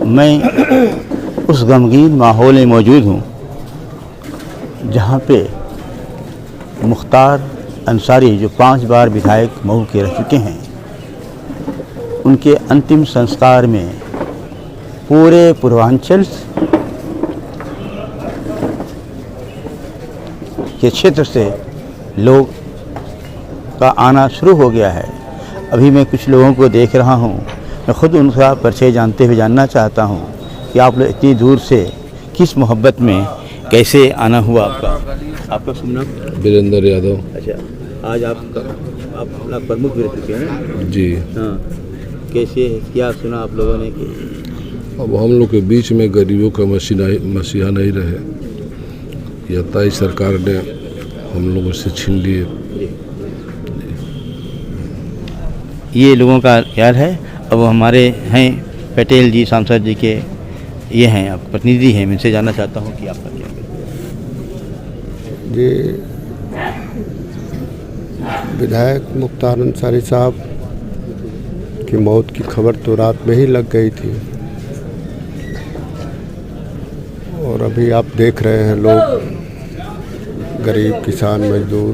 मैं उस गमगीन माहौल में मौजूद हूँ जहाँ पे मुख्तार अंसारी जो 5 बार विधायक मऊ के रह चुके हैं, उनके अंतिम संस्कार में पूरे पूर्वांचल के क्षेत्र से लोग का आना शुरू हो गया है। अभी मैं कुछ लोगों को देख रहा हूँ, मैं खुद उनका परिचय जानते हुए जानना चाहता हूँ कि आप लोग इतनी दूर से किस मोहब्बत में कैसे आना हुआ आपका शुभ नाम? वीरेंद्र यादव। अच्छा, आज आप अपना प्रमुख रह चुके हैं जी। हाँ, कैसे क्या सुना आप लोगों ने कि अब हम लोग के बीच में गरीबों का मसीहा नहीं रहे, या ताई सरकार ने हम लोगों से छीन लिए। ये लोगों का ख्याल है। अब हमारे हैं पटेल जी, सांसद जी के ये हैं, आप प्रतिनिधि हैं, मैं इनसे जानना चाहता हूँ कि आपका क्या जी। विधायक मुख्तार अंसारी साहब की मौत की खबर तो रात में ही लग गई थी, और अभी आप देख रहे हैं लोग, गरीब किसान मजदूर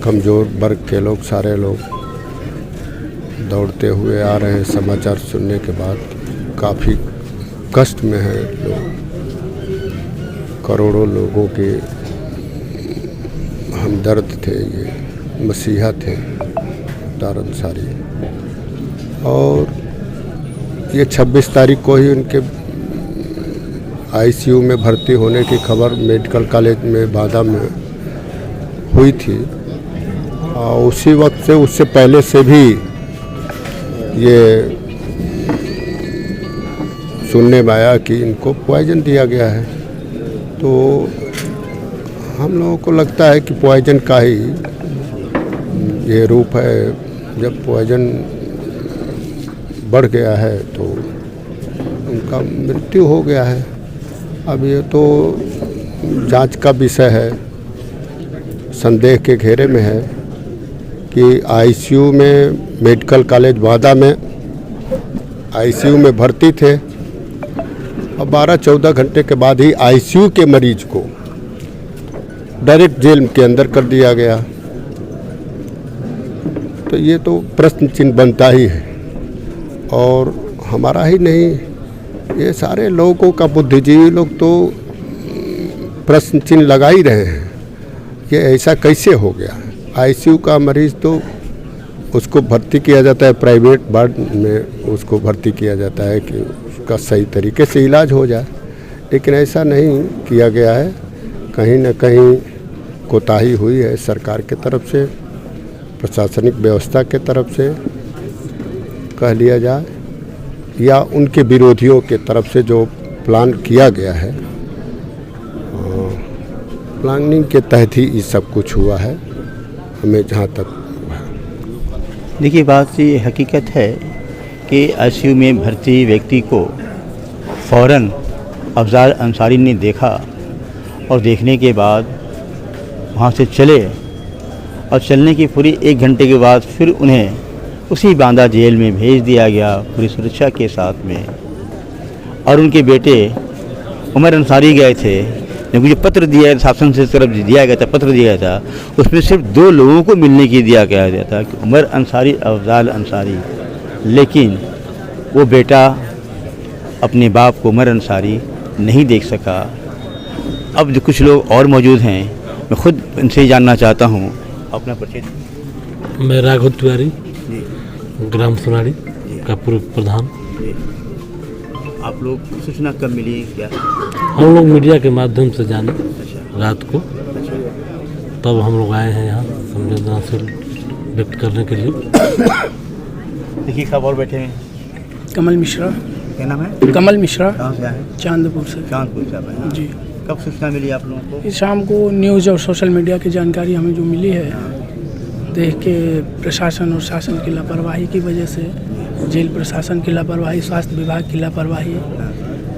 कमज़ोर वर्ग के लोग, सारे लोग दौड़ते हुए आ रहे हैं। समाचार सुनने के बाद काफ़ी कष्ट में हैं लोग। करोड़ों लोगों के हमदर्द थे, ये मसीहा थे मुख्तार अंसारी। और ये 26 तारीख को ही उनके आईसीयू में भर्ती होने की खबर मेडिकल कॉलेज में बादा में हुई थी, और उसी वक्त से, उससे पहले से भी ये सुनने में आया कि इनको पॉइजन दिया गया है। तो हम लोगों को लगता है कि पॉइजन का ही ये रूप है। जब पॉइजन बढ़ गया है तो उनका मृत्यु हो गया है। अब ये तो जांच का विषय है, संदेह के घेरे में है कि आईसीयू में, मेडिकल कॉलेज वादा में आईसीयू में भर्ती थे, और 12-14 घंटे के बाद ही आईसीयू के मरीज को डायरेक्ट जेल के अंदर कर दिया गया। तो ये तो प्रश्न चिन्ह बनता ही है, और हमारा ही नहीं, ये सारे लोगों का, बुद्धिजीवी लोग तो प्रश्न चिन्ह लगा ही रहे हैं कि ऐसा कैसे हो गया। आईसीयू का मरीज़ तो उसको भर्ती किया जाता है, प्राइवेट वार्ड में उसको भर्ती किया जाता है कि उसका सही तरीके से इलाज हो जाए, लेकिन ऐसा नहीं किया गया है। कहीं न कहीं कोताही हुई है सरकार के तरफ से, प्रशासनिक व्यवस्था के तरफ से कह लिया जाए, या उनके विरोधियों के तरफ से जो प्लान किया गया है, प्लानिंग के तहत ही ये सब कुछ हुआ है। हमें जहाँ तक देखिए, बात ये हकीकत है कि आईसीयू में भर्ती व्यक्ति को फ़ौरन अफजाल अंसारी ने देखा, और देखने के बाद वहाँ से चले, और चलने की पूरी 1 घंटे के बाद फिर उन्हें उसी बांदा जेल में भेज दिया गया पूरी सुरक्षा के साथ में। और उनके बेटे उमर अंसारी गए थे, जो पत्र दिया शासन से तरफ दिया गया था, पत्र दिया था, उसमें सिर्फ 2 लोगों को मिलने की दिया गया था कि उमर अंसारी, अफजाल अंसारी। लेकिन वो बेटा अपने बाप को, उमर अंसारी, नहीं देख सका। अब जो कुछ लोग और मौजूद हैं, मैं खुद इनसे जानना चाहता हूँ अपना परिचय। मैं राघव तिवारी, ग्राम सोनारी का पूर्व प्रधान। आप लोग सूचना कब मिली क्या? हम लोग मीडिया के माध्यम से जाने। अच्छा। रात को। अच्छा। तब हम लोग आए हैं यहाँ संवेदनशील व्यक्त करने के लिए। देखिए, कब और बैठे हैं? कमल मिश्रा। क्या नाम है? कमल मिश्रा। कहाँ से आए? चांदपुर से। चांदपुर से आए जी। कब सूचना मिली आप लोगों को? इस शाम को न्यूज़ और सोशल मीडिया की जानकारी हमें जो मिली है, देख के प्रशासन और शासन की लापरवाही की वजह से, जेल प्रशासन की लापरवाही, स्वास्थ्य विभाग की लापरवाही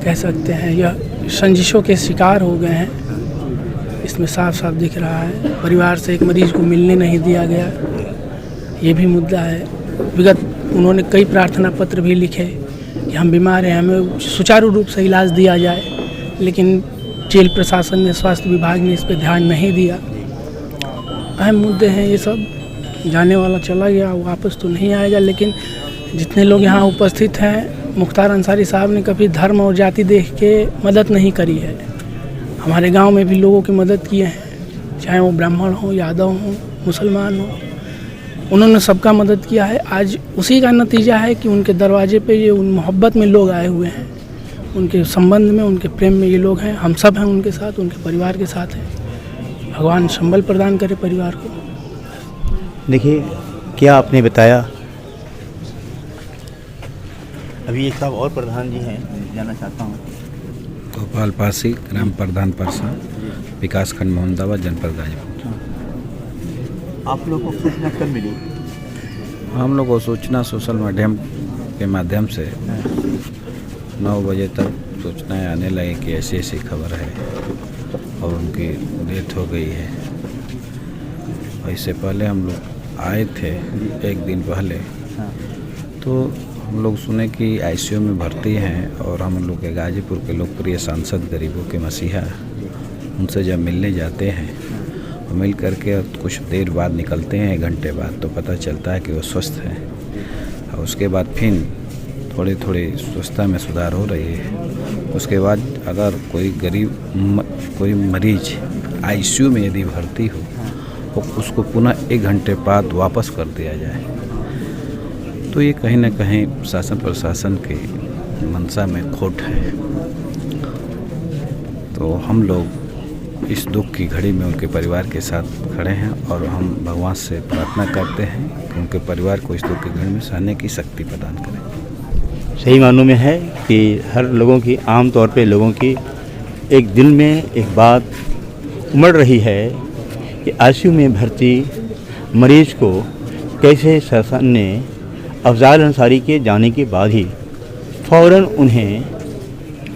कह सकते हैं, यह संजिशों के शिकार हो गए हैं। इसमें साफ साफ दिख रहा है। परिवार से एक मरीज को मिलने नहीं दिया गया, ये भी मुद्दा है। विगत उन्होंने कई प्रार्थना पत्र भी लिखे कि हम बीमार हैं, हमें सुचारू रूप से इलाज दिया जाए, लेकिन जेल प्रशासन ने, स्वास्थ्य विभाग ने इस पर ध्यान नहीं दिया। अहम मुद्दे हैं ये सब। जाने वाला चला गया, वापस तो नहीं आएगा, लेकिन जितने लोग यहाँ उपस्थित हैं, मुख्तार अंसारी साहब ने कभी धर्म और जाति देख के मदद नहीं करी है। हमारे गांव में भी लोगों की मदद किए हैं, चाहे वो ब्राह्मण हो, यादव हो, मुसलमान हो, उन्होंने सबका मदद किया है। आज उसी का नतीजा है कि उनके दरवाजे पे ये उन मोहब्बत में लोग आए हुए हैं, उनके संबंध में, उनके प्रेम में ये लोग हैं। हम सब हैं उनके साथ, उनके परिवार के साथ हैं। भगवान संबल प्रदान करे परिवार को। देखिए, क्या आपने बताया, अभी एक साहब और प्रधान जी हैं, जानना चाहता हूँ। गोपाल पासी, ग्राम प्रधान परसा, विकास खंड मोहम्मदाबाद, जनपद गाजीपुर। आप लोगों को सूचना कब मिली? हम लोग को सूचना सोशल माध्यम के माध्यम से 9 बजे तक सूचनाएं आने लगी कि ऐसी ऐसी खबर है और उनकी डेथ हो गई है। इससे पहले हम लोग आए थे, एक दिन पहले, तो हम लोग सुने कि आईसीयू में भर्ती हैं और हम लोग के गाजीपुर के लोकप्रिय सांसद गरीबों के मसीहा, उनसे जब मिलने जाते हैं और मिल करके कुछ देर बाद निकलते हैं, 1 घंटे बाद, तो पता चलता है कि वो स्वस्थ हैं। और उसके बाद फिर थोड़ी थोड़ी स्वस्थता में सुधार हो रही है। उसके बाद अगर कोई मरीज आईसीयू में यदि भर्ती हो तो उसको पुनः 1 घंटे बाद वापस कर दिया जाए, तो ये कहीं ना कहीं शासन प्रशासन की मंशा में खोट है। तो हम लोग इस दुख की घड़ी में उनके परिवार के साथ खड़े हैं और हम भगवान से प्रार्थना करते हैं कि उनके परिवार को इस दुख की घड़ी में सहने की शक्ति प्रदान करें। सही मानों में है कि हर लोगों की, आम तौर पे लोगों की एक दिल में एक बात उमड़ रही है कि आईसीयू में भर्ती मरीज को कैसे शासन ने अफजाल अंसारी के जाने के बाद ही फ़ौरन उन्हें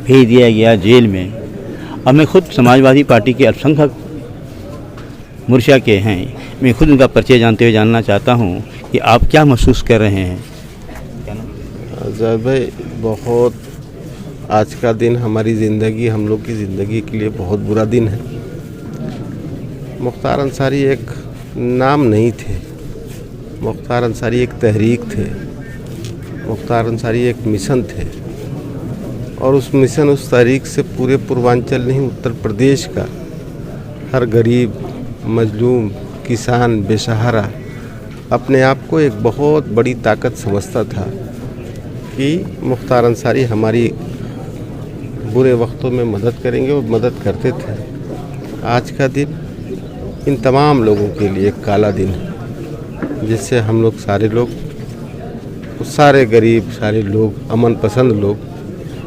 भेज दिया गया जेल में। अब मैं खुद समाजवादी पार्टी के अल्पसंख्यक मोर्चा के हैं, मैं खुद उनका परिचय जानते हुए जानना चाहता हूं कि आप क्या महसूस कर रहे हैं। जय भाई, बहुत आज का दिन हमारी ज़िंदगी, हम लोग की ज़िंदगी के लिए बहुत बुरा दिन है। मुख्तार अंसारी एक नाम नहीं थे, मुख्तार अंसारी एक तहरीक थे, मुख्तार अंसारी एक मिशन थे, और उस मिशन, उस तहरीक से पूरे पूर्वांचल नहीं, उत्तर प्रदेश का हर गरीब, मजलूम, किसान, बेसहारा अपने आप को एक बहुत बड़ी ताकत समझता था कि मुख्तार अंसारी हमारी बुरे वक्तों में मदद करेंगे, और मदद करते थे। आज का दिन इन तमाम लोगों के लिए एक काला दिन है, जिससे हम लोग सारे गरीब, सारे लोग, अमन पसंद लोग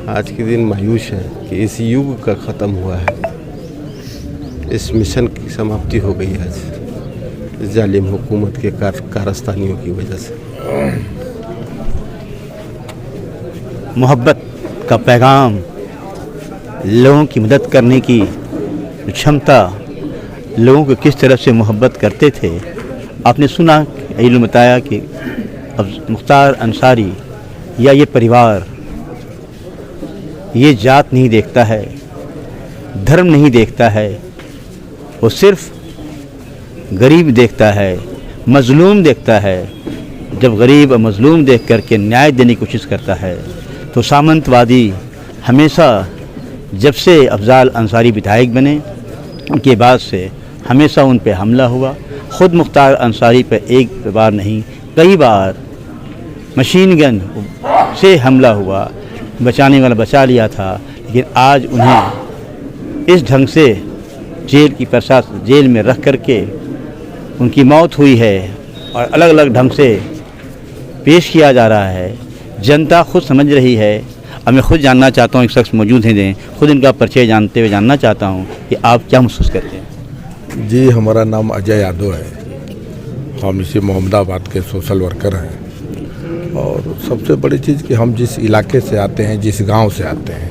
आज के दिन मायूस हैं कि इस युग का ख़त्म हुआ है, इस मिशन की समाप्ति हो गई आज इस जालिम हुकूमत के कारस्तानियों की वजह से। मोहब्बत का पैगाम, लोगों की मदद करने की क्षमता, लोगों को किस तरह से मोहब्बत करते थे आपने सुना। इल्म बताया कि अब मुख्तार अंसारी या ये परिवार ये जात नहीं देखता है, धर्म नहीं देखता है, वो सिर्फ गरीब देखता है, मजलूम देखता है। जब गरीब और मजलूम देख करके न्याय देने की कोशिश करता है तो सामंतवादी हमेशा, जब से अफजाल अंसारी विधायक बने उनके बाद से हमेशा उन पे हमला हुआ। ख़ुद मुख्तार अंसारी पे एक बार नहीं, कई बार मशीन गन से हमला हुआ, बचाने वाला बचा लिया था, लेकिन आज उन्हें इस ढंग से जेल में रख करके उनकी मौत हुई है और अलग अलग ढंग से पेश किया जा रहा है। जनता खुद समझ रही है। अब मैं खुद जानना चाहता हूँ, एक शख्स मौजूद हैं, खुद इनका परिचय जानते हुए जानना चाहता हूँ कि आप क्या महसूस करते हैं। जी, हमारा नाम अजय यादव है, हम इसी मोहम्मदाबाद के सोशल वर्कर हैं। और सबसे बड़ी चीज़ कि हम जिस इलाके से आते हैं, जिस गांव से आते हैं,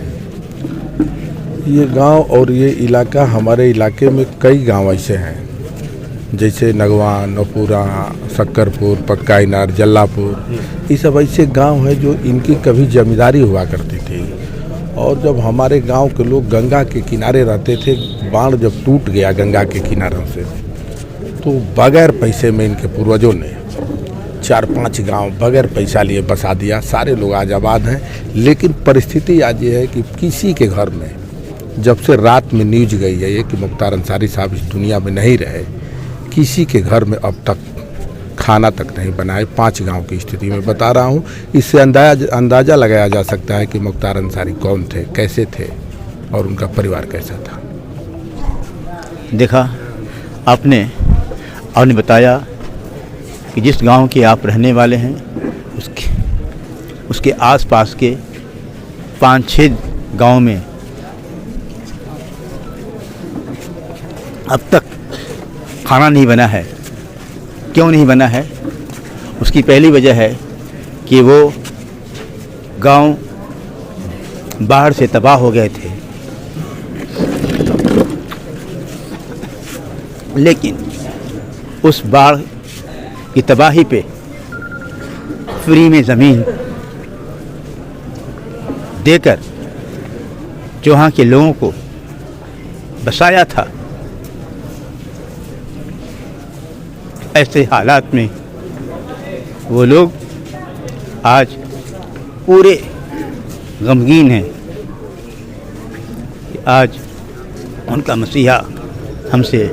ये गांव और ये इलाका, हमारे इलाके में कई गांव ऐसे हैं जैसे नगवान, नौपुरा, शक्करपुर, पक्का इनार, जल्लापुर, ये सब ऐसे गांव हैं जो इनकी कभी जमींदारी हुआ करती थी। और जब हमारे गांव के लोग गंगा के किनारे रहते थे, बाढ़ जब टूट गया गंगा के किनारों से, तो बगैर पैसे में इनके पूर्वजों ने 4-5 गांव बगैर पैसा लिए बसा दिया। सारे लोग आज आबाद हैं। लेकिन परिस्थिति आज ये है कि किसी के घर में, जब से रात में न्यूज गई है ये कि मुख्तार अंसारी साहब इस दुनिया में नहीं रहे, किसी के घर में अब तक खाना तक नहीं बनाए। 5 गांव की स्थिति में बता रहा हूं। इससे अंदाज़ा लगाया जा सकता है कि मुख्तार अंसारी कौन थे, कैसे थे और उनका परिवार कैसा था। देखा आपने बताया कि जिस गांव के आप रहने वाले हैं उसके आसपास के 5-6 गांव में अब तक खाना नहीं बना है। क्यों नहीं बना है? उसकी पहली वजह है कि वो गांव बाढ़ से तबाह हो गए थे। लेकिन उस बाढ़ की तबाही पे फ्री में ज़मीन देकर जो वहाँ के लोगों को बसाया था, ऐसे हालात में वो लोग आज पूरे गमगीन हैं कि आज उनका मसीहा हमसे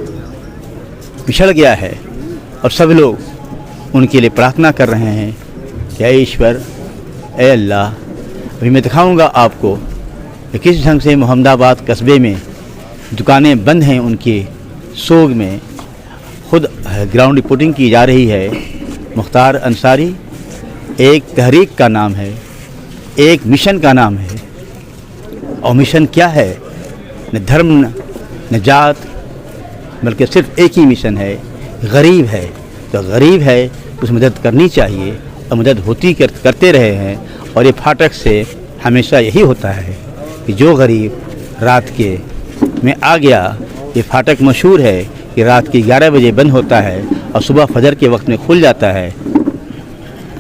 बिछड़ गया है। और सब लोग उनके लिए प्रार्थना कर रहे हैं कि ऐ ईश्वर, ऐ अल्लाह। अभी मैं दिखाऊंगा आपको कि किस ढंग से मोहम्मदाबाद कस्बे में दुकानें बंद हैं उनके सोग में। खुद ग्राउंड रिपोर्टिंग की जा रही है। मुख्तार अंसारी एक तहरीक का नाम है, एक मिशन का नाम है। और मिशन क्या है? न धर्म न जात, बल्कि सिर्फ एक ही मिशन है, गरीब है। तो गरीब है उस मदद करनी चाहिए और मदद होती करते रहे हैं। और ये फाटक से हमेशा यही होता है कि जो गरीब रात के में आ गया, ये फाटक मशहूर है कि रात के 11 बजे बंद होता है और सुबह फजर के वक्त में खुल जाता है।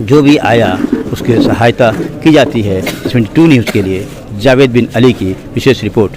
जो भी आया उसकी सहायता की जाती है। 22 न्यूज़ के लिए जावेद बिन अली की विशेष रिपोर्ट।